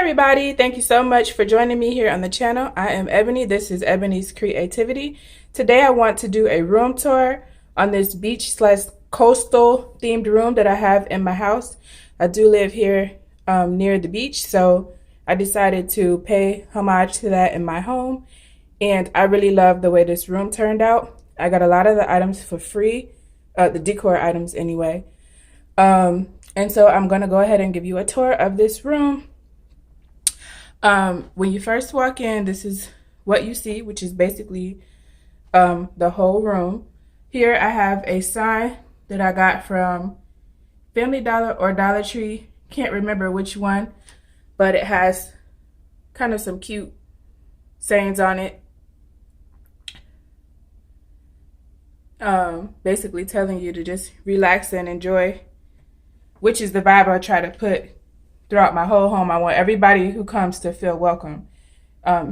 everybody, thank you so much for joining me here on the channel. I am Ebony. This is Ebony's Creativity. Today I want to do a room tour on this beach slash coastal themed room that I have in my house. I do live here near the beach, so I decided to pay homage to that in my home, and I really love the way this room turned out. I got a lot of the items for free, the decor items anyway. And so I'm going to go ahead and give you a tour of this room. When you first walk in, this is what you see, which is basically the whole room. Here I have a sign that I got from Family Dollar or Dollar Tree. Can't remember which one, but it has kind of some cute sayings on it. Basically telling you to just relax and enjoy, which is the vibe I try to put throughout my whole home. I want everybody who comes to feel welcome.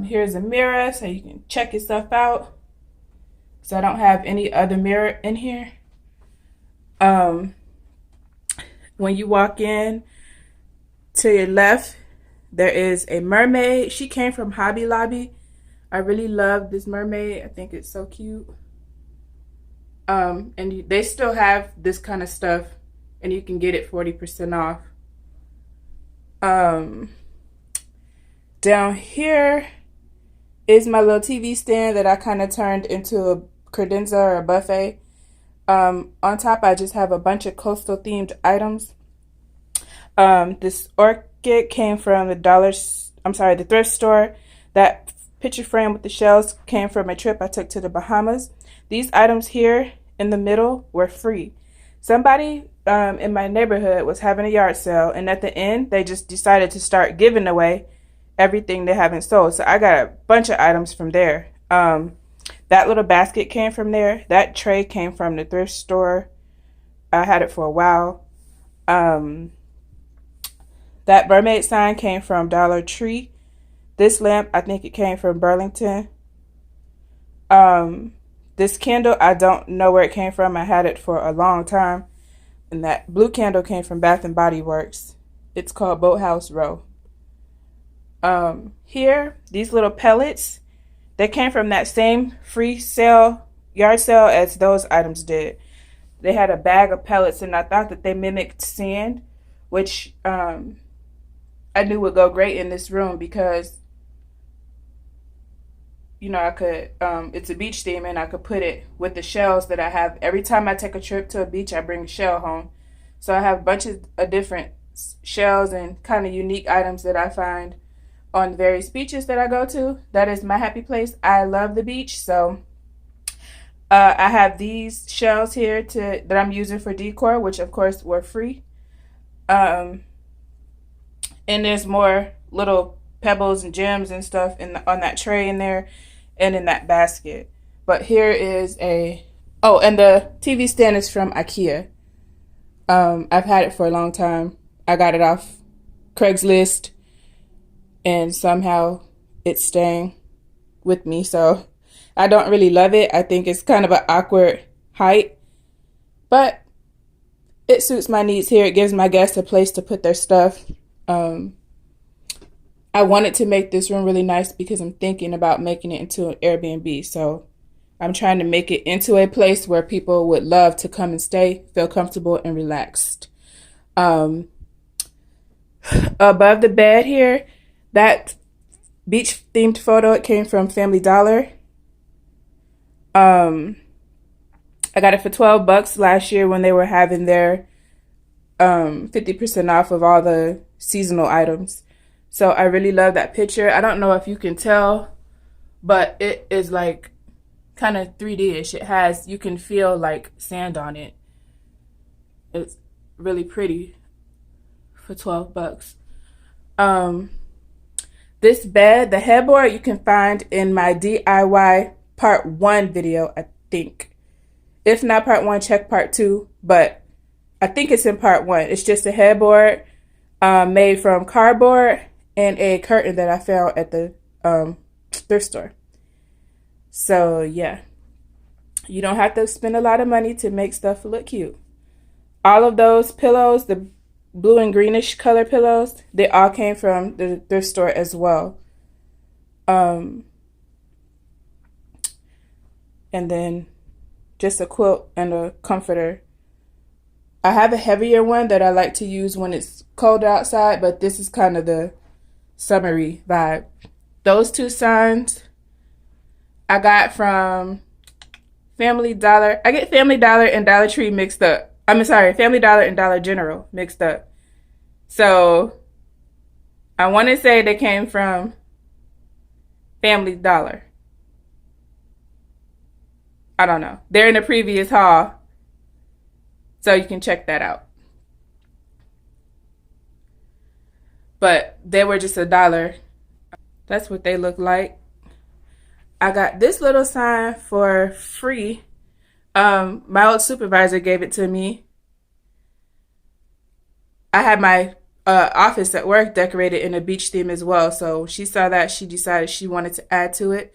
Here's a mirror so you can check yourself out. So I don't have any other mirror in here. When you walk in, to your left, there is a mermaid. She came from Hobby Lobby. I really love this mermaid. I think it's so cute. And they still have this kind of stuff, and you can get it 40% off. Down here is my little TV stand that I kind of turned into a credenza or a buffet. On top, I just have a bunch of coastal themed items. This orchid came from the thrift store. That picture frame with the shells came from a trip I took to the Bahamas. These items here in the middle were free. Somebody in my neighborhood was having a yard sale, and at the end they just decided to start giving away everything they haven't sold. So I got a bunch of items from there. That little basket came from there. That tray came from the thrift store. I had it for a while. That mermaid sign came from Dollar Tree. This lamp, I think it came from Burlington. This candle, I don't know where it came from. I had it for a long time. And that blue candle came from Bath and Body Works. It's called Boathouse Row. Here, these little pellets, they came from that same free sale, yard sale, as those items did. They had a bag of pellets, and I thought that they mimicked sand, which I knew would go great in this room because, you know, I could, it's a beach theme, and I could put it with the shells that I have. Every time I take a trip to a beach, I bring a shell home. So I have a bunch of different shells and kind of unique items that I find on the various beaches that I go to. That is my happy place. I love the beach, so I have these shells here that I'm using for decor, which of course were free. And there's more little pebbles and gems and stuff on that tray in there and in that basket. But here is and the TV stand is from IKEA. I've had it for a long time. I got it off Craigslist, and somehow it's staying with me. So I don't really love it. I think it's kind of an awkward height, but it suits my needs here. It gives my guests a place to put their stuff. I wanted to make this room really nice because I'm thinking about making it into an Airbnb. So I'm trying to make it into a place where people would love to come and stay, feel comfortable and relaxed. Above the bed here, that beach themed photo, it came from Family Dollar. I got it for $12 last year when they were having their 50% off of all the seasonal items. So I really love that picture. I don't know if you can tell, but it is like kind of 3D-ish. You can feel like sand on it. It's really pretty for $12. This bed, the headboard, you can find in my DIY part 1 video, I think. If not part 1, check part 2, but I think it's in part 1. It's just a headboard made from cardboard and a curtain that I found at the thrift store. So yeah, you don't have to spend a lot of money to make stuff look cute. All of those pillows, the blue and greenish color pillows. They all came from the thrift store as well. Um, and then just a quilt and a comforter. I have a heavier one that I like to use when it's cold outside, but this is kind of the summery vibe. Those two signs I got from Family Dollar. I get Family Dollar and Dollar Tree mixed up. I'm sorry, Family Dollar and Dollar General mixed up. So I want to say they came from Family Dollar. I don't know. They're in the previous haul, so you can check that out. But they were just $1. That's what they look like. I got this little sign for free. My old supervisor gave it to me. I had my office at work decorated in a beach theme as well. So she saw that. She decided she wanted to add to it.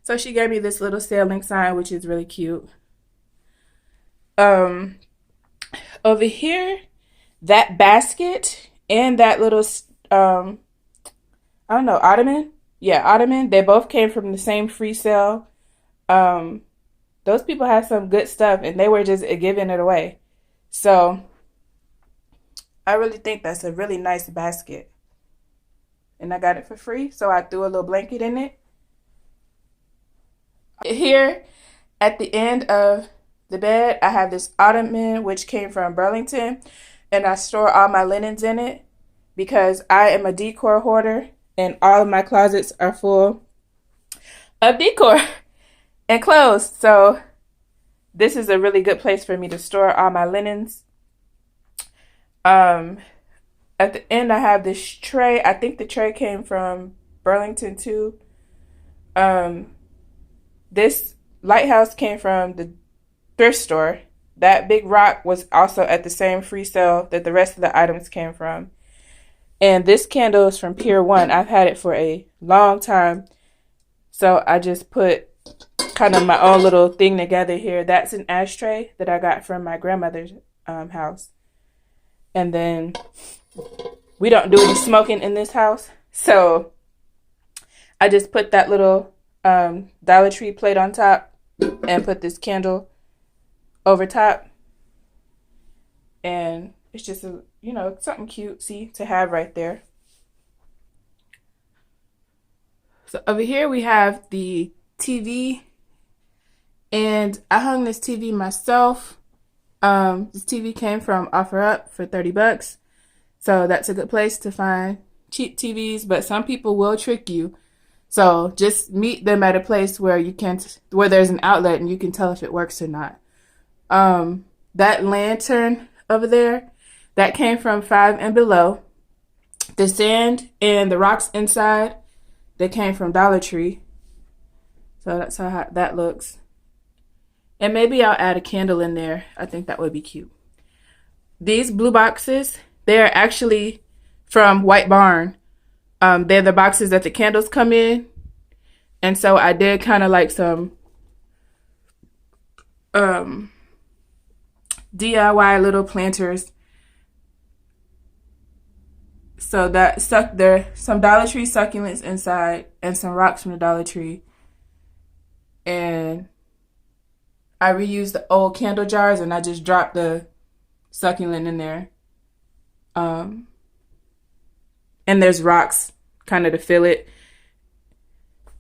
So she gave me this little sailing sign, which is really cute. Over here, that basket and that little, I don't know, ottoman. Yeah, ottoman. They both came from the same free sale. Those people have some good stuff, and they were just giving it away. So I really think that's a really nice basket. And I got it for free, so I threw a little blanket in it. Here at the end of the bed, I have this ottoman, which came from Burlington, and I store all my linens in it because I am a decor hoarder, and all of my closets are full of decor and clothes. So this is a really good place for me to store all my linens. At the end, I have this tray. I think the tray came from Burlington too. This lighthouse came from the thrift store. That big rock was also at the same free sale that the rest of the items came from. And this candle is from Pier 1. I've had it for a long time. So I just put kind of my own little thing together here. That's an ashtray that I got from my grandmother's house. And then we don't do any smoking in this house. So I just put that little Dollar Tree plate on top and put this candle over top. And it's just, something cutesy to have right there. So over here we have the TV. And I hung this TV myself. This TV came from OfferUp for $30. So that's a good place to find cheap TVs, but some people will trick you. So just meet them at a place where where there's an outlet and you can tell if it works or not. That lantern over there, that came from 5 and Below. The sand and the rocks inside, they came from Dollar Tree. So that's how that looks. And maybe I'll add a candle in there. I think that would be cute. These blue boxes, they're actually from White Barn. They're the boxes that the candles come in. And so I did kind of like some DIY little planters. So there's some Dollar Tree succulents inside and some rocks from the Dollar Tree. And I reused the old candle jars and I just dropped the succulent in there. And there's rocks kind of to fill it.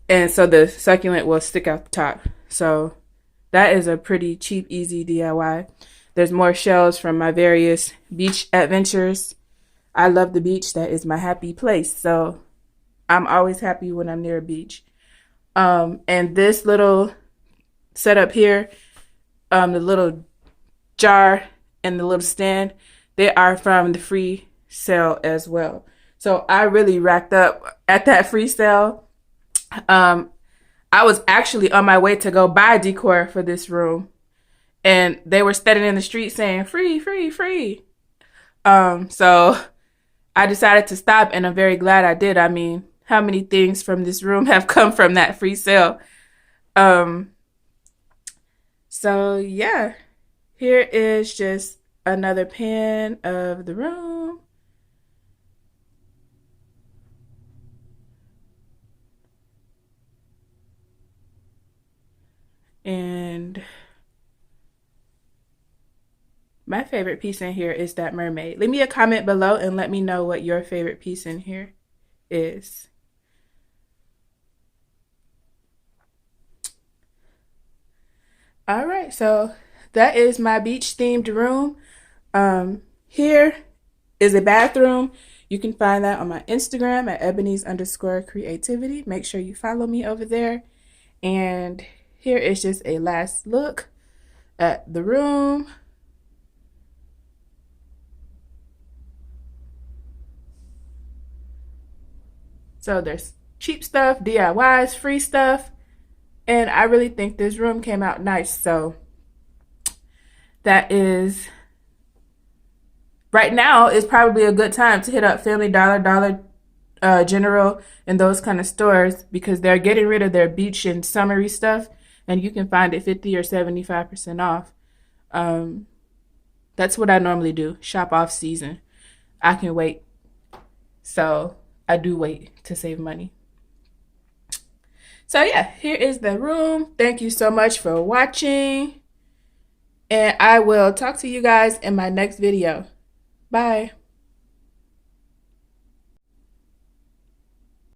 And so the succulent will stick out the top. So that is a pretty cheap, easy DIY. There's more shells from my various beach adventures. I love the beach. That is my happy place. So I'm always happy when I'm near a beach. And this little setup here, the little jar and the little stand, they are from the free sale as well. So I really racked up at that free sale. I was actually on my way to go buy decor for this room, and they were standing in the street saying free, free, free. So I decided to stop, and I'm very glad I did. I mean, how many things from this room have come from that free sale? So yeah, here is just another pan of the room. And my favorite piece in here is that mermaid. Leave me a comment below and let me know what your favorite piece in here is. All right, so that is my beach themed room. Here is a bathroom. You can find that on my Instagram at Ebonees_creativity. Make sure you follow me over there. And here is just a last look at the room. So there's cheap stuff, DIYs, free stuff. And I really think this room came out nice. So that is, right now is probably a good time to hit up Family Dollar, Dollar General, and those kind of stores, because they're getting rid of their beach and summery stuff, and you can find it 50 or 75% off. That's what I normally do, shop off season. I can wait. So I do wait to save money. So yeah, here is the room. Thank you so much for watching. And I will talk to you guys in my next video. Bye.